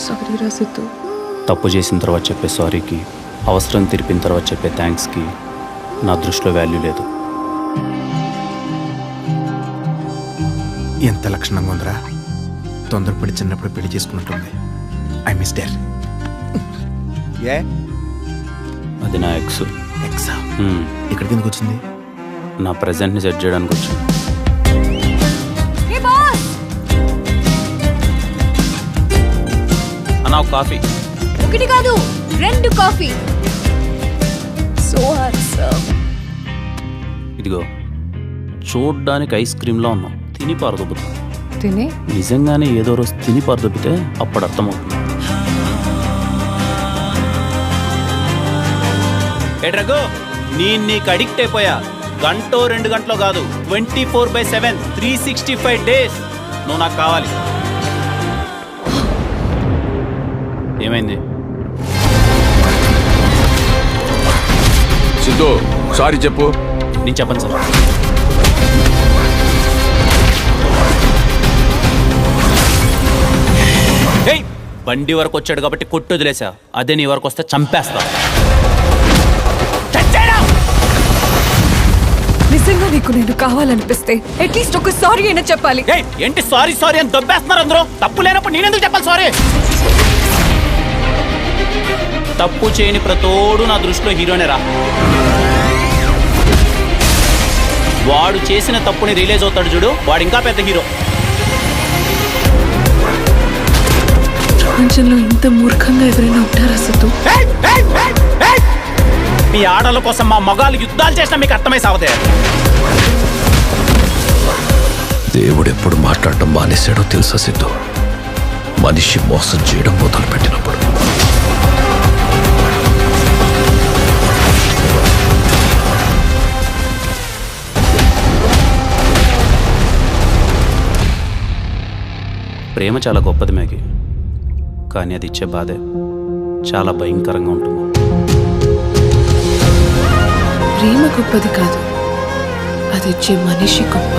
Sorry రా సిద్ధు. తప్పు చేసిన తర్వాత చెప్పే సారీకి, అవసరం తీర్పిన తర్వాత చెప్పే థ్యాంక్స్కి నా దృష్టిలో వాల్యూ లేదు. ఎంత లక్షణంగా ఉందిరా. తొందరపడి చిన్నప్పుడు పెళ్లి చేసుకున్నట్టుంది. I miss dear. ఏ అది నా ఎక్స్. ఎక్సా? ఇక్కడికి ఎందుకు వచ్చింది? నా ప్రెజెంట్ని సెట్ చేయడానికి వచ్చింది. అన్నా ఒక కాఫీ. ఒకటి కాదు 2 కాఫీ. So handsome. ఇదిగో చూడ్డానికి ఐస్ క్రీమ్లా ఉన్నావు, తిని పారదొబ్బుతావు. తినే నిజంగానే ఏదో రోజు తిని పారదొబ్బితే అప్పుడు అర్థమవుతుంది. ఏ రఘు, నేను నీకు అడిక్ట్ అయిపోయా. 1-2 గంటలో కాదు, 24/7 365 డేస్ నువ్వు నాకు కావాలి. ఏమైంది? సిద్ధు సారీ చెప్పు. నేను చెప్పను సార్. ఏయ్, బండి వరకు వచ్చాడు కాబట్టి కొట్టు వదిలేసా. అదే నీ వరకు వస్తే చంపేస్తా. నిజంగా నీకు నేను కావాలనిపిస్తే అట్లీస్ట్ ఒక సారీ అయినా చెప్పాలి. ఏయ్, ఏంటి సారీ సారీ అని దొబ్బేస్తున్నారు అందరూ? తప్పు లేనప్పుడు నేనెందుకు చెప్పాలి సారీ? తప్పు చేయని ప్రతోడు నా దృష్టిలో హీరోనే రా. వాడు చేసిన తప్పుని రియలైజ్ అవుతాడు చూడు, వాడు ఇంకా పెద్ద హీరో. ప్రపంచంలో ఇంత మూర్ఖంగా ఎవరైనా ఉంటారా సిద్ధు? మీ ఆడల కోసం మా మగాళ్ళు యుద్ధాలు చేసినా మీకు అర్థమై సావదే. దేవుడు ఎప్పుడు మాట్లాడటం మానేశాడో తెలుసా సిద్ధు? మనిషి మోసం చేయడం మొదలు పెట్టినప్పుడు. ప్రేమ చాలా గొప్పది మ్యాగీ, కానీ అది ఇచ్చే బాధే చాలా భయంకరంగా ఉంటుంది. ప్రేమ గొప్పది కాదు, అది ఇచ్చే మనిషి గొప్ప.